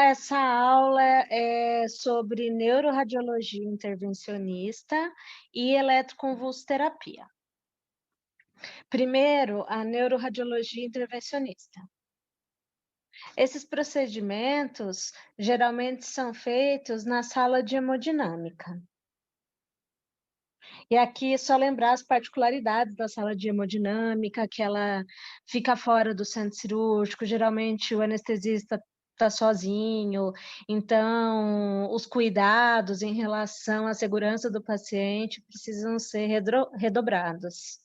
essa aula é sobre neuroradiologia intervencionista e eletroconvulsoterapia. Primeiro, a neuroradiologia intervencionista. Esses procedimentos geralmente são feitos na sala de hemodinâmica. E aqui só lembrar as particularidades da sala de hemodinâmica, que ela fica fora do centro cirúrgico, geralmente o anestesista está sozinho, então os cuidados em relação à segurança do paciente precisam ser redobrados.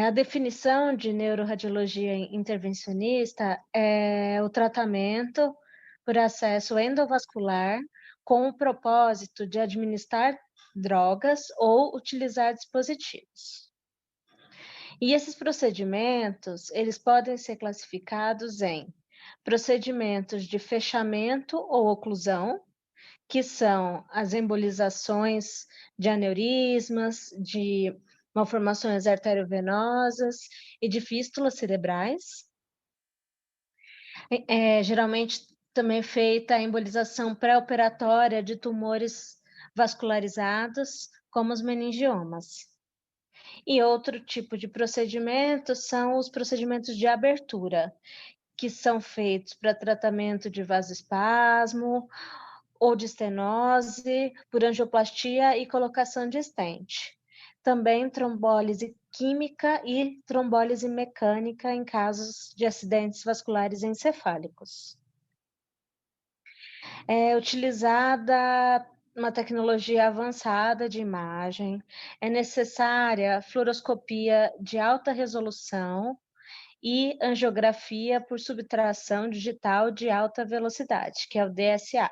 A definição de neuroradiologia intervencionista é o tratamento por acesso endovascular com o propósito de administrar drogas ou utilizar dispositivos. E esses procedimentos, eles podem ser classificados em procedimentos de fechamento ou oclusão, que são as embolizações de aneurismas, de malformações arteriovenosas e de fístulas cerebrais. Geralmente também é feita a embolização pré-operatória de tumores vascularizados, como os meningiomas. E outro tipo de procedimento são os procedimentos de abertura, que são feitos para tratamento de vasoespasmo ou de estenose, por angioplastia e colocação de stent. Também trombólise química e trombólise mecânica em casos de acidentes vasculares encefálicos. É utilizada uma tecnologia avançada de imagem, é necessária fluoroscopia de alta resolução e angiografia por subtração digital de alta velocidade, que é o DSA.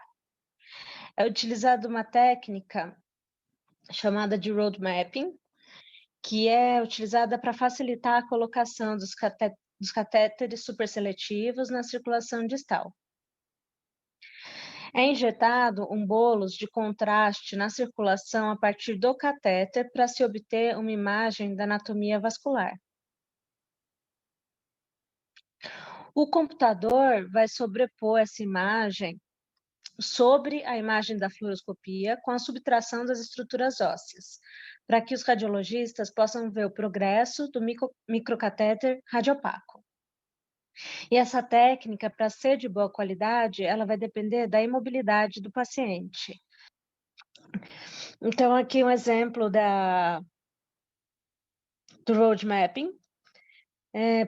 É utilizada uma técnica chamada de road mapping, que é utilizada para facilitar a colocação dos catéteres superseletivos na circulação distal. É injetado um bolos de contraste na circulação a partir do catéter para se obter uma imagem da anatomia vascular. O computador vai sobrepor essa imagem sobre a imagem da fluoroscopia com a subtração das estruturas ósseas, para que os radiologistas possam ver o progresso do microcatéter radiopaco. E essa técnica, para ser de boa qualidade, ela vai depender da imobilidade do paciente. Então, aqui um exemplo do road mapping.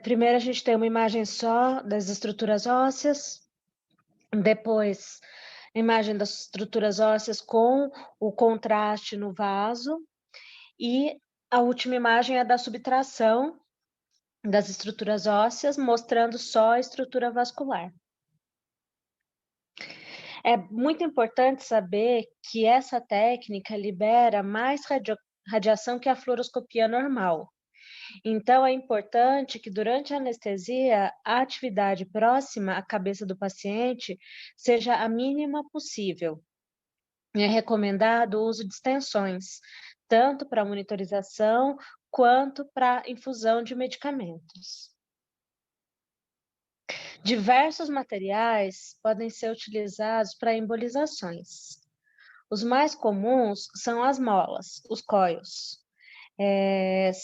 Primeiro, a gente tem uma imagem só das estruturas ósseas, depois, imagem das estruturas ósseas com o contraste no vaso, e a última imagem é da subtração das estruturas ósseas, mostrando só a estrutura vascular. É muito importante saber que essa técnica libera mais radiação que a fluoroscopia normal. Então, é importante que durante a anestesia, a atividade próxima à cabeça do paciente seja a mínima possível. É recomendado o uso de extensões, tanto para monitorização quanto para infusão de medicamentos. Diversos materiais podem ser utilizados para embolizações. Os mais comuns são as molas, os coils.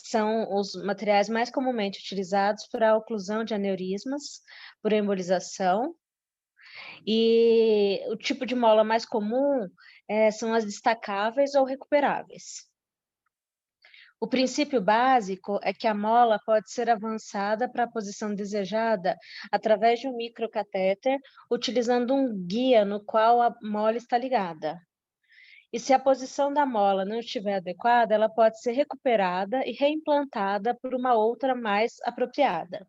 São os materiais mais comumente utilizados para a oclusão de aneurismas por embolização. E o tipo de mola mais comum são as destacáveis ou recuperáveis. O princípio básico é que a mola pode ser avançada para a posição desejada através de um microcatéter, utilizando um guia no qual a mola está ligada. E se a posição da mola não estiver adequada, ela pode ser recuperada e reimplantada por uma outra mais apropriada.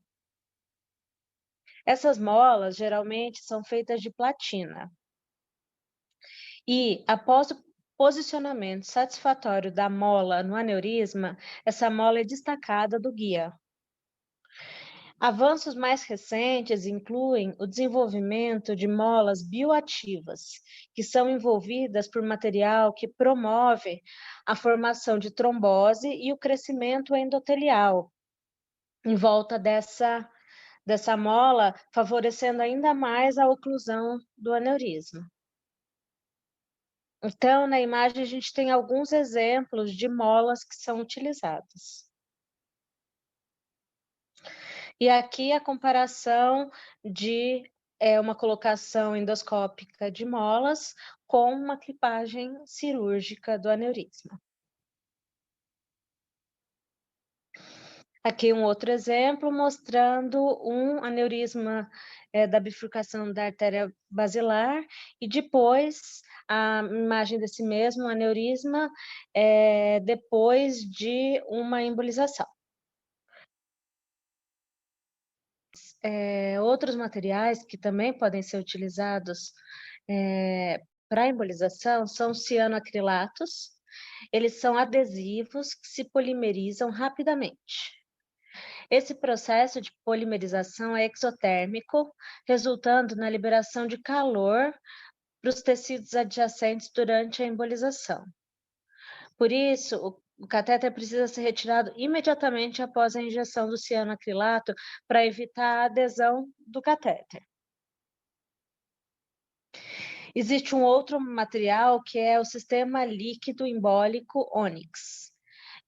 Essas molas geralmente são feitas de platina. E após o posicionamento satisfatório da mola no aneurisma, essa mola é destacada do guia. Avanços mais recentes incluem o desenvolvimento de molas bioativas, que são envolvidas por material que promove a formação de trombose e o crescimento endotelial em volta dessa mola, favorecendo ainda mais a oclusão do aneurisma. Então, na imagem, a gente tem alguns exemplos de molas que são utilizadas. E aqui a comparação de uma colocação endoscópica de molas com uma clipagem cirúrgica do aneurisma. Aqui um outro exemplo mostrando um aneurisma da bifurcação da artéria basilar e depois a imagem desse mesmo aneurisma depois de uma embolização. Outros materiais que também podem ser utilizados para embolização são cianoacrilatos. Eles são adesivos que se polimerizam rapidamente. Esse processo de polimerização é exotérmico, resultando na liberação de calor para os tecidos adjacentes durante a embolização. Por isso, o catéter precisa ser retirado imediatamente após a injeção do cianoacrilato para evitar a adesão do catéter. Existe um outro material que é o sistema líquido embólico Onyx.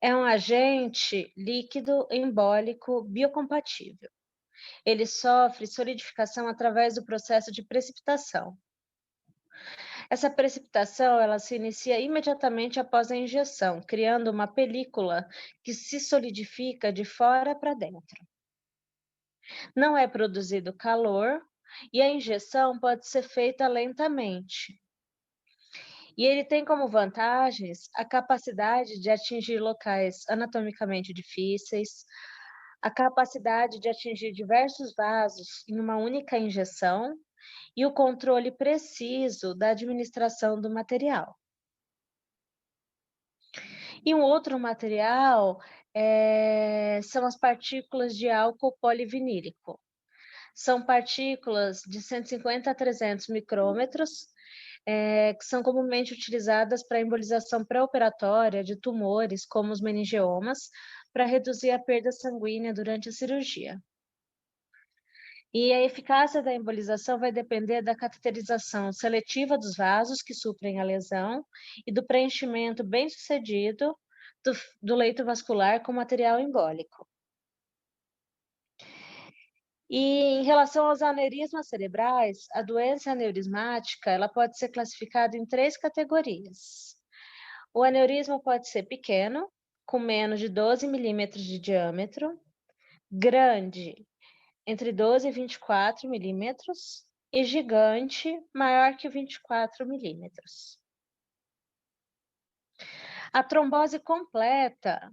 É um agente líquido embólico biocompatível. Ele sofre solidificação através do processo de precipitação. Essa precipitação, ela se inicia imediatamente após a injeção, criando uma película que se solidifica de fora para dentro. Não é produzido calor e a injeção pode ser feita lentamente. E ele tem como vantagens a capacidade de atingir locais anatomicamente difíceis, a capacidade de atingir diversos vasos em uma única injeção e o controle preciso da administração do material. E um outro material são as partículas de álcool polivinílico. São partículas de 150 a 300 micrômetros, que são comumente utilizadas para embolização pré-operatória de tumores, como os meningiomas, para reduzir a perda sanguínea durante a cirurgia. E a eficácia da embolização vai depender da cateterização seletiva dos vasos que suprem a lesão e do preenchimento bem-sucedido do leito vascular com material embólico. E em relação aos aneurismas cerebrais, a doença aneurismática ela pode ser classificada em 3 categorias. O aneurisma pode ser pequeno, com menos de 12 milímetros de diâmetro, grande, entre 12 e 24 milímetros, e gigante, maior que 24 milímetros. A trombose completa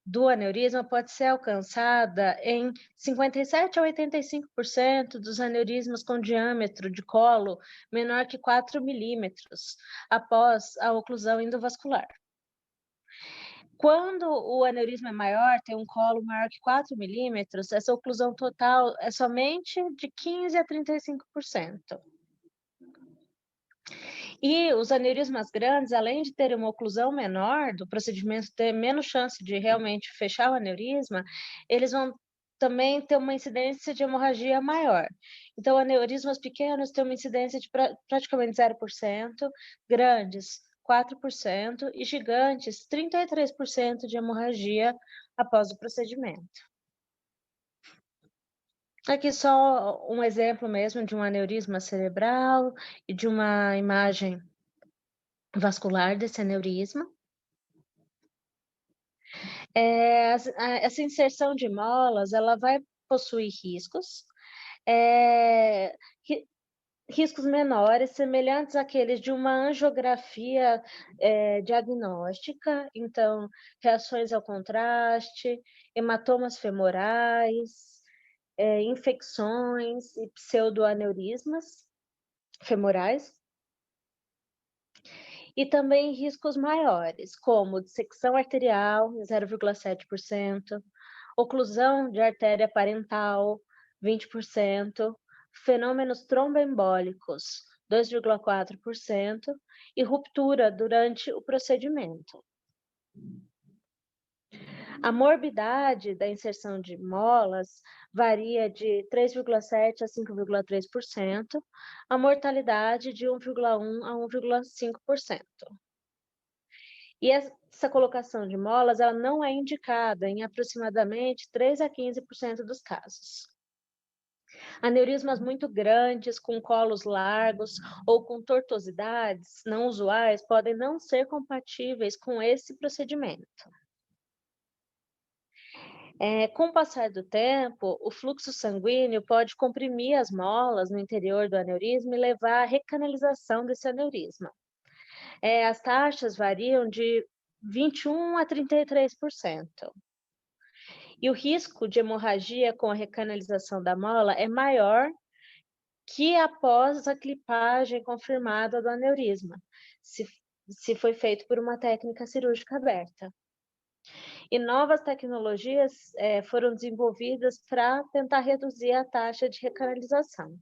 do aneurisma pode ser alcançada em 57 a 85% dos aneurismas com diâmetro de colo menor que 4 milímetros, após a oclusão endovascular. Quando o aneurisma é maior, tem um colo maior que 4 milímetros, essa oclusão total é somente de 15 a 35%. E os aneurismas grandes, além de terem uma oclusão menor, do procedimento ter menos chance de realmente fechar o aneurisma, eles vão também ter uma incidência de hemorragia maior. Então, aneurismas pequenos têm uma incidência de praticamente 0%, grandes 4% e gigantes 33% de hemorragia após o procedimento. Aqui só um exemplo mesmo de um aneurisma cerebral e de uma imagem vascular desse aneurisma. Essa inserção de molas, ela vai possuir riscos, riscos menores, semelhantes àqueles de uma angiografia diagnóstica, então, reações ao contraste, hematomas femorais, infecções e pseudoaneurismas femorais, e também riscos maiores, como dissecção arterial, 0,7%, oclusão de artéria parental, 20%, fenômenos tromboembólicos, 2,4%, e ruptura durante o procedimento. A morbidade da inserção de molas varia de 3,7 a 5,3%, a mortalidade de 1,1 a 1,5%. E essa colocação de molas, ela não é indicada em aproximadamente 3 a 15% dos casos. Aneurismas muito grandes, com colos largos ou com tortuosidades não usuais podem não ser compatíveis com esse procedimento. Com o passar do tempo, o fluxo sanguíneo pode comprimir as molas no interior do aneurisma e levar à recanalização desse aneurisma. As taxas variam de 21 a 33%. E o risco de hemorragia com a recanalização da mola é maior que após a clipagem confirmada do aneurisma, se foi feito por uma técnica cirúrgica aberta. E novas tecnologias foram desenvolvidas para tentar reduzir a taxa de recanalização.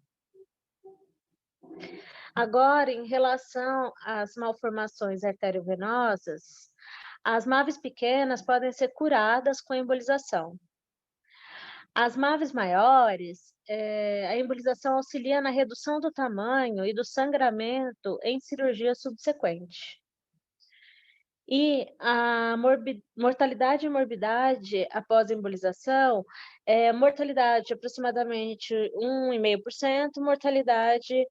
Agora, em relação às malformações arteriovenosas, as MAVs pequenas podem ser curadas com embolização. As MAVs maiores, a embolização auxilia na redução do tamanho e do sangramento em cirurgia subsequente. E a mortalidade e morbidade após a embolização, mortalidade de aproximadamente 1,5%, mortalidade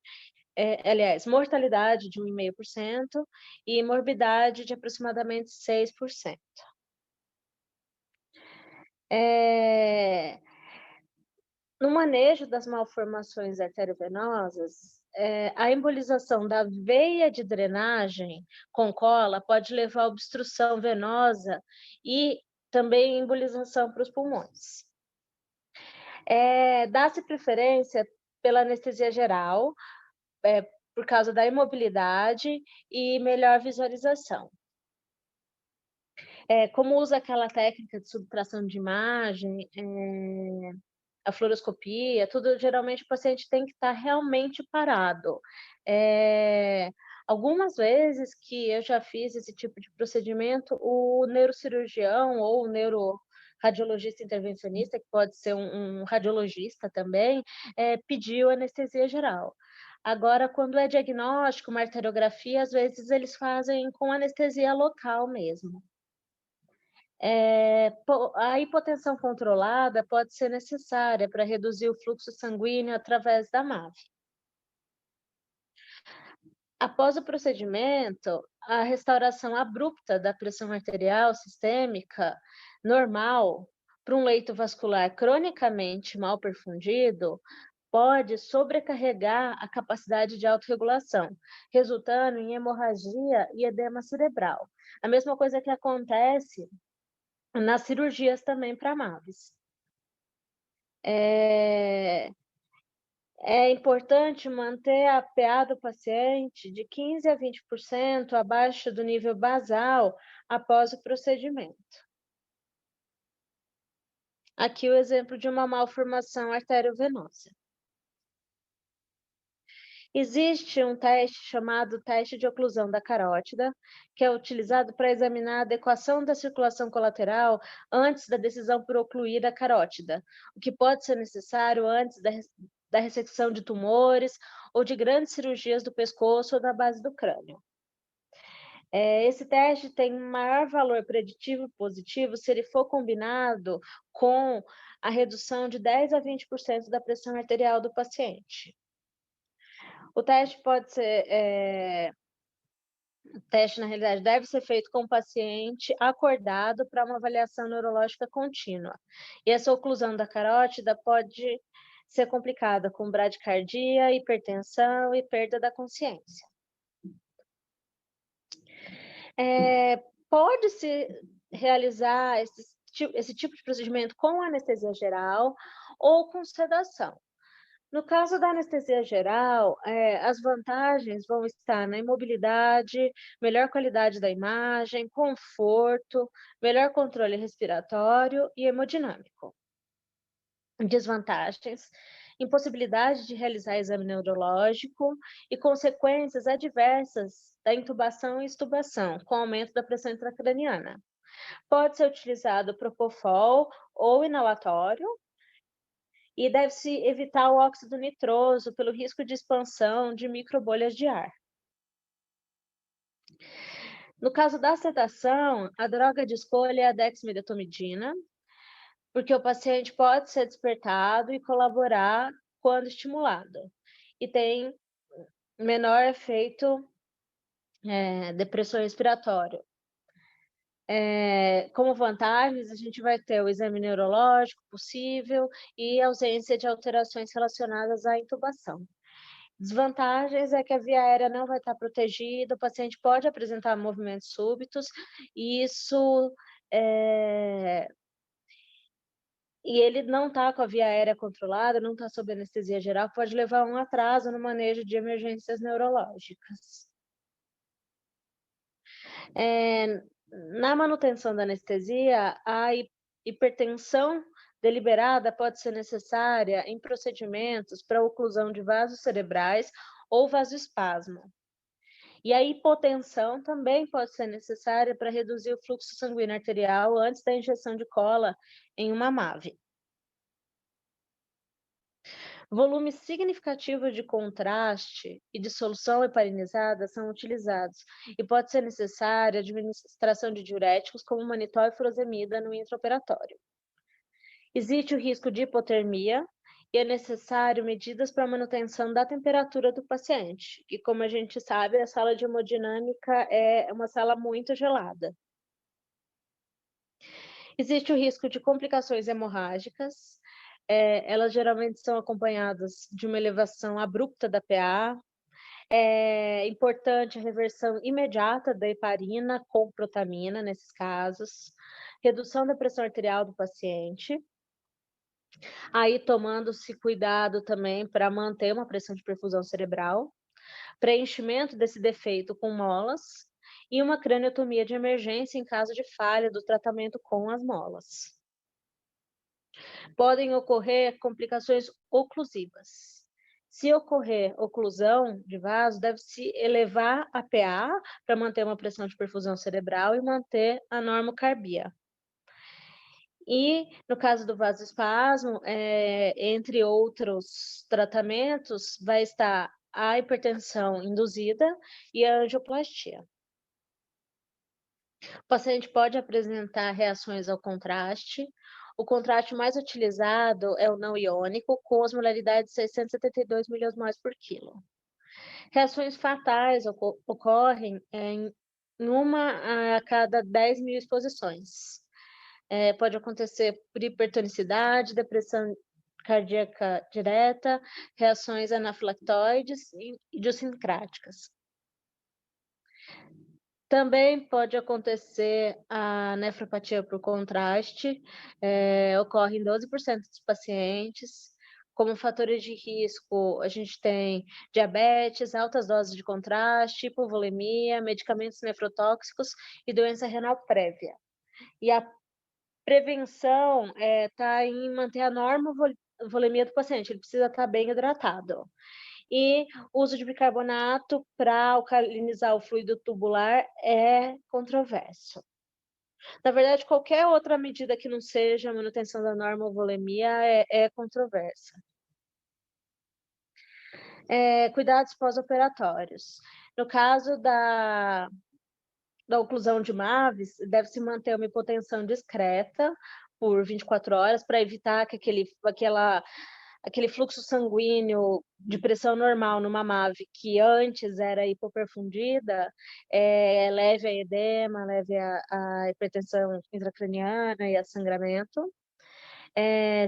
de 1,5% e morbidade de aproximadamente 6%. No manejo das malformações arteriovenosas, a embolização da veia de drenagem com cola pode levar à obstrução venosa e também embolização para os pulmões. Dá-se preferência pela anestesia geral, por causa da imobilidade e melhor visualização. Como usa aquela técnica de subtração de imagem, a fluoroscopia, tudo, geralmente o paciente tem que estar realmente parado. Algumas vezes que eu já fiz esse tipo de procedimento, o neurocirurgião ou o neuroradiologista intervencionista, que pode ser um radiologista também, pediu anestesia geral. Agora, quando é diagnóstico, uma arteriografia, às vezes eles fazem com anestesia local mesmo. A hipotensão controlada pode ser necessária para reduzir o fluxo sanguíneo através da MAV. Após o procedimento, a restauração abrupta da pressão arterial sistêmica normal para um leito vascular cronicamente mal perfundido pode sobrecarregar a capacidade de autorregulação, resultando em hemorragia e edema cerebral. A mesma coisa que acontece nas cirurgias também para MAVs. É importante manter a PA do paciente de 15 a 20% abaixo do nível basal após o procedimento. Aqui o exemplo de uma malformação arteriovenosa. Existe um teste chamado teste de oclusão da carótida, que é utilizado para examinar a adequação da circulação colateral antes da decisão por ocluir a carótida, o que pode ser necessário antes da ressecção de tumores ou de grandes cirurgias do pescoço ou da base do crânio. Esse teste tem maior valor preditivo positivo se ele for combinado com a redução de 10 a 20% da pressão arterial do paciente. O teste pode ser, o teste, na realidade, deve ser feito com o paciente acordado para uma avaliação neurológica contínua. E essa oclusão da carótida pode ser complicada com bradicardia, hipertensão e perda da consciência. Pode-se realizar esse tipo de procedimento com anestesia geral ou com sedação. No caso da anestesia geral, as vantagens vão estar na imobilidade, melhor qualidade da imagem, conforto, melhor controle respiratório e hemodinâmico. Desvantagens: impossibilidade de realizar exame neurológico e consequências adversas da intubação e extubação, com aumento da pressão intracraniana. Pode ser utilizado propofol ou inalatório e deve-se evitar o óxido nitroso pelo risco de expansão de microbolhas de ar. No caso da sedação, a droga de escolha é a dexmedetomidina, porque o paciente pode ser despertado e colaborar quando estimulado, e tem menor efeito depressor respiratório. Como vantagens, a gente vai ter o exame neurológico possível e ausência de alterações relacionadas à intubação. Desvantagens é que a via aérea não vai estar protegida, o paciente pode apresentar movimentos súbitos, e isso e ele não está com a via aérea controlada, não está sob anestesia geral, pode levar a um atraso no manejo de emergências neurológicas. Na manutenção da anestesia, a hipertensão deliberada pode ser necessária em procedimentos para oclusão de vasos cerebrais ou vasoespasmo. E a hipotensão também pode ser necessária para reduzir o fluxo sanguíneo arterial antes da injeção de cola em uma MAVE. Volumes significativos de contraste e de solução heparinizada são utilizados, e pode ser necessária a administração de diuréticos como manitol e furosemida no intraoperatório. Existe o risco de hipotermia e é necessário medidas para a manutenção da temperatura do paciente, e como a gente sabe, a sala de hemodinâmica é uma sala muito gelada. Existe o risco de complicações hemorrágicas, elas geralmente são acompanhadas de uma elevação abrupta da PA. É importante a reversão imediata da heparina com protamina nesses casos, redução da pressão arterial do paciente, aí tomando-se cuidado também para manter uma pressão de perfusão cerebral, preenchimento desse defeito com molas e uma craniotomia de emergência em caso de falha do tratamento com as molas. Podem ocorrer complicações oclusivas. Se ocorrer oclusão de vaso, deve-se elevar a PA para manter uma pressão de perfusão cerebral e manter a normocarbia. E no caso do vasoespasmo, entre outros tratamentos, vai estar a hipertensão induzida e a angioplastia. O paciente pode apresentar reações ao contraste. O contraste mais utilizado é o não iônico, com osmolaridade de 672 miliosmols por quilo. Reações fatais ocorrem em uma a cada 10.000 exposições. Pode acontecer por hipertonicidade, depressão cardíaca direta, reações anafilactoides e idiosincráticas. Também pode acontecer a nefropatia por contraste, ocorre em 12% dos pacientes. Como fatores de risco, a gente tem diabetes, altas doses de contraste, hipovolemia, medicamentos nefrotóxicos e doença renal prévia. E a prevenção está em manter a volemia do paciente, ele precisa estar bem hidratado. E o uso de bicarbonato para alcalinizar o fluido tubular é controverso. Na verdade, qualquer outra medida que não seja a manutenção da normovolemia é controversa. Cuidados pós-operatórios. No caso da oclusão de MAVES, deve-se manter uma hipotensão discreta por 24 horas para evitar que aquele fluxo sanguíneo de pressão normal numa MAVE, que antes era hipoperfundida, leve a edema, leve a hipertensão intracraniana e a sangramento.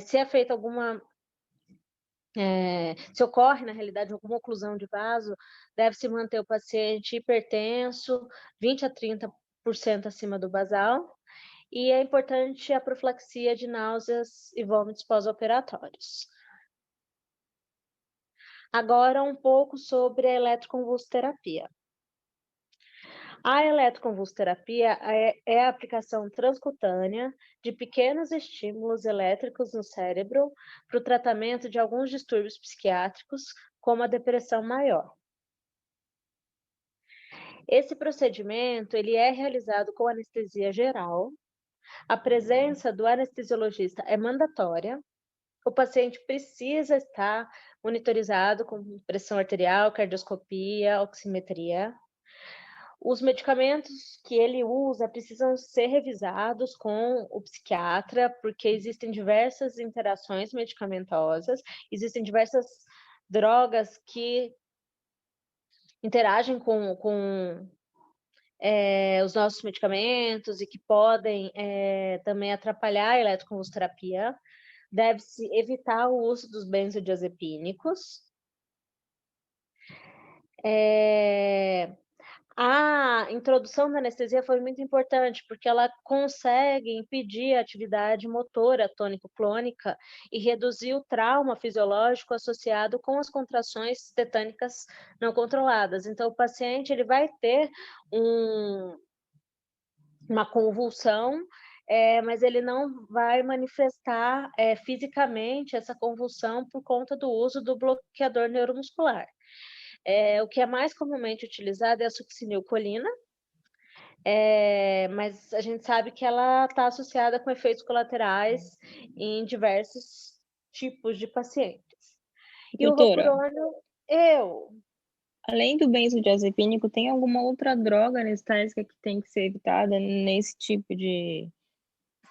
Se é feita se ocorre, na realidade, alguma oclusão de vaso, deve-se manter o paciente hipertenso, 20 a 30% acima do basal, e é importante a profilaxia de náuseas e vômitos pós-operatórios. Agora, um pouco sobre a eletroconvulsoterapia. A eletroconvulsoterapia é a aplicação transcutânea de pequenos estímulos elétricos no cérebro para o tratamento de alguns distúrbios psiquiátricos, como a depressão maior. Esse procedimento ele é realizado com anestesia geral A presença do anestesiologista é mandatória. O paciente precisa estar monitorizado com pressão arterial, cardioscopia, oximetria. Os medicamentos que ele usa precisam ser revisados com o psiquiatra, porque existem diversas interações medicamentosas, existem diversas drogas que interagem com os nossos medicamentos e que podem também atrapalhar a eletroconvulsoterapia. Deve-se evitar o uso dos benzodiazepínicos. A introdução da anestesia foi muito importante, porque ela consegue impedir a atividade motora tônico-clônica e reduzir o trauma fisiológico associado com as contrações tetânicas não controladas. Então, o paciente ele vai ter uma convulsão, mas ele não vai manifestar fisicamente essa convulsão por conta do uso do bloqueador neuromuscular. O que é mais comumente utilizado é a succinilcolina, mas a gente sabe que ela está associada com efeitos colaterais em diversos tipos de pacientes. E o Doutora, rocurônio, eu além do benzodiazepínico, tem alguma outra droga anestésica que tem que ser evitada nesse tipo de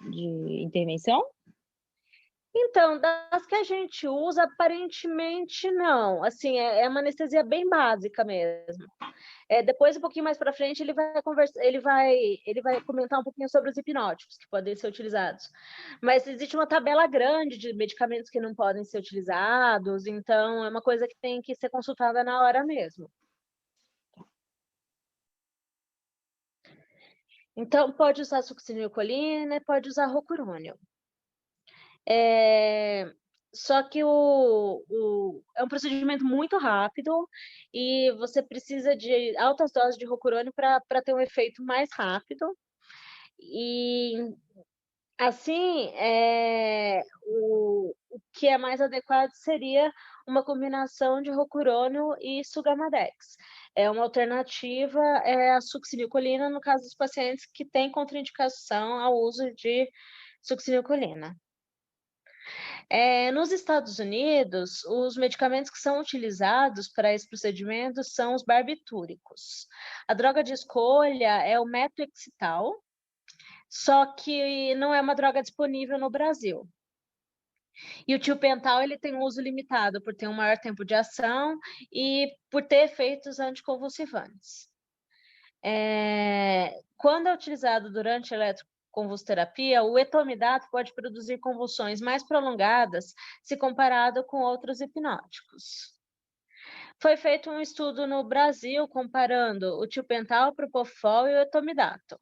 intervenção? Então, das que a gente usa, aparentemente não, assim, é uma anestesia bem básica mesmo. Depois, um pouquinho mais para frente, ele vai comentar um pouquinho sobre os hipnóticos que podem ser utilizados. Mas existe uma tabela grande de medicamentos que não podem ser utilizados, então é uma coisa que tem que ser consultada na hora mesmo. Então pode usar succinilcolina, pode usar rocurônio. Só que é um procedimento muito rápido e você precisa de altas doses de rocurônio para ter um efeito mais rápido. E, assim, o que é mais adequado seria uma combinação de rocurônio e Sugammadex. É uma alternativa à succinilcolina, no caso dos pacientes que têm contraindicação ao uso de succinilcolina. Nos Estados Unidos, os medicamentos que são utilizados para esse procedimento são os barbitúricos. A droga de escolha é o metoexital, só que não é uma droga disponível no Brasil. E o tiopental, ele tem um uso limitado, por ter um maior tempo de ação e por ter efeitos anticonvulsivantes. Quando é utilizado durante a eletroconvulsoterapia, o etomidato pode produzir convulsões mais prolongadas se comparado com outros hipnóticos. Foi feito um estudo no Brasil comparando o tiopental, o propofol e o etomidato.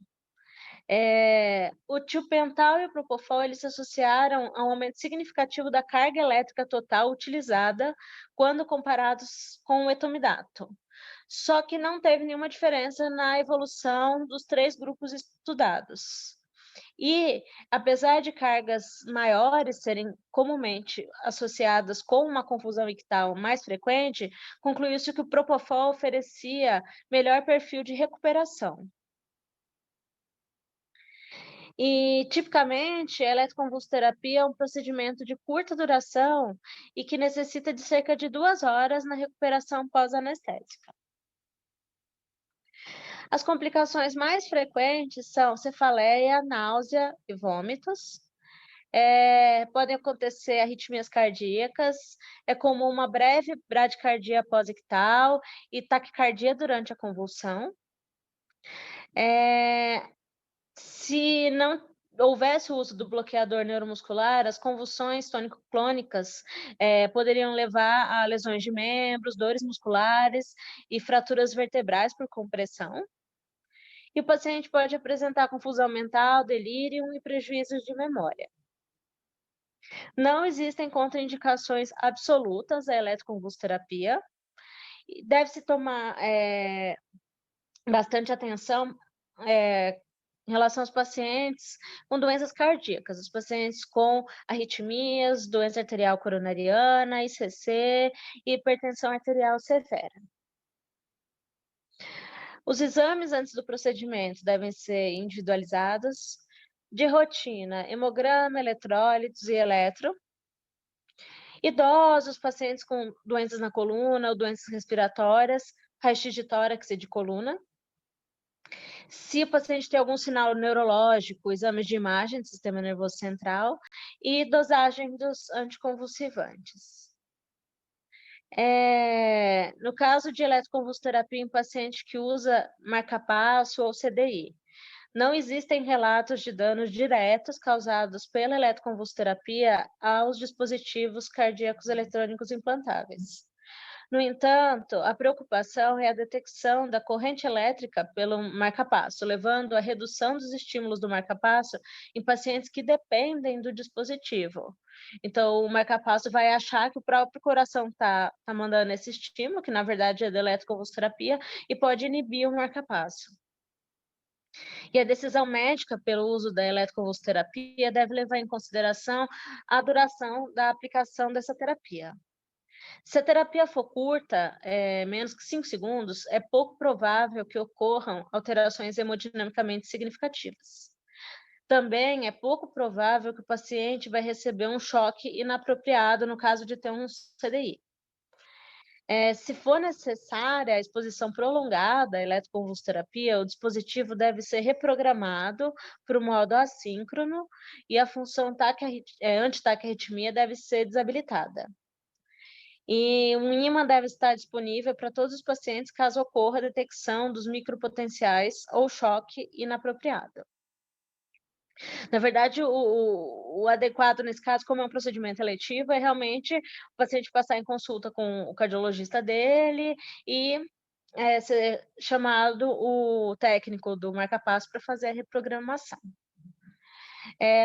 O tiopental e o propofol, eles se associaram a um aumento significativo da carga elétrica total utilizada quando comparados com o etomidato. Só que não teve nenhuma diferença na evolução dos 3 grupos estudados. E, apesar de cargas maiores serem comumente associadas com uma confusão ictal mais frequente, concluiu-se que o propofol oferecia melhor perfil de recuperação. E, tipicamente, a eletroconvulsoterapia é um procedimento de curta duração e que necessita de cerca de 2 horas na recuperação pós-anestésica. As complicações mais frequentes são cefaleia, náusea e vômitos. Podem acontecer arritmias cardíacas, é comum uma breve bradicardia pós-ictal e taquicardia durante a convulsão. Se não houvesse o uso do bloqueador neuromuscular, as convulsões tônico-clônicas poderiam levar a lesões de membros, dores musculares e fraturas vertebrais por compressão. E o paciente pode apresentar confusão mental, delírio e prejuízos de memória. Não existem contraindicações absolutas à eletroconvulsoterapia. Deve-se tomar bastante atenção em relação aos pacientes com doenças cardíacas, os pacientes com arritmias, doença arterial coronariana, ICC e hipertensão arterial severa. Os exames antes do procedimento devem ser individualizados, De rotina, hemograma, eletrólitos e eletro. Idosos, pacientes com doenças na coluna ou doenças respiratórias, raio-x de tórax e de coluna. Se o paciente tem algum sinal neurológico, exames de imagem do sistema nervoso central e dosagem dos anticonvulsivantes. No caso de eletroconvulsoterapia em paciente que usa marca-passo ou CDI, não existem relatos de danos diretos causados pela eletroconvulsoterapia aos dispositivos cardíacos eletrônicos implantáveis. No entanto, a preocupação é a detecção da corrente elétrica pelo marca-passo, levando à redução dos estímulos do marca-passo em pacientes que dependem do dispositivo. Então, o marca-passo vai achar que o próprio coração está mandando esse estímulo, que na verdade é da eletroconvulsoterapia, e pode inibir o marca-passo. E a decisão médica pelo uso da eletroconvulsoterapia deve levar em consideração a duração da aplicação dessa terapia. Se a terapia for curta, menos que 5 segundos, é pouco provável que ocorram alterações hemodinamicamente significativas. Também é pouco provável que o paciente vai receber um choque inapropriado no caso de ter um CDI. Se for necessária a exposição prolongada à eletroconvulsoterapia, o dispositivo deve ser reprogramado para o modo assíncrono e a função anti-taquiarritmia deve ser desabilitada. E um ímã deve estar disponível para todos os pacientes caso ocorra a detecção dos micropotenciais ou choque inapropriado. Na verdade, o adequado nesse caso, como é um procedimento eletivo, é realmente o paciente passar em consulta com o cardiologista dele e ser chamado o técnico do marca-passo para fazer a reprogramação.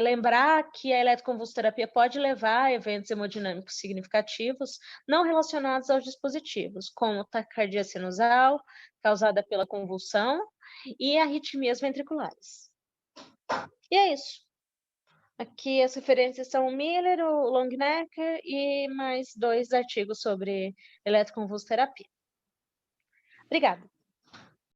Lembrar que a eletroconvulsoterapia pode levar a eventos hemodinâmicos significativos não relacionados aos dispositivos, como taquicardia sinusal, causada pela convulsão, e arritmias ventriculares. E é isso. Aqui as referências são o Miller, o Longenecker e mais 2 artigos sobre eletroconvulsoterapia. Obrigada.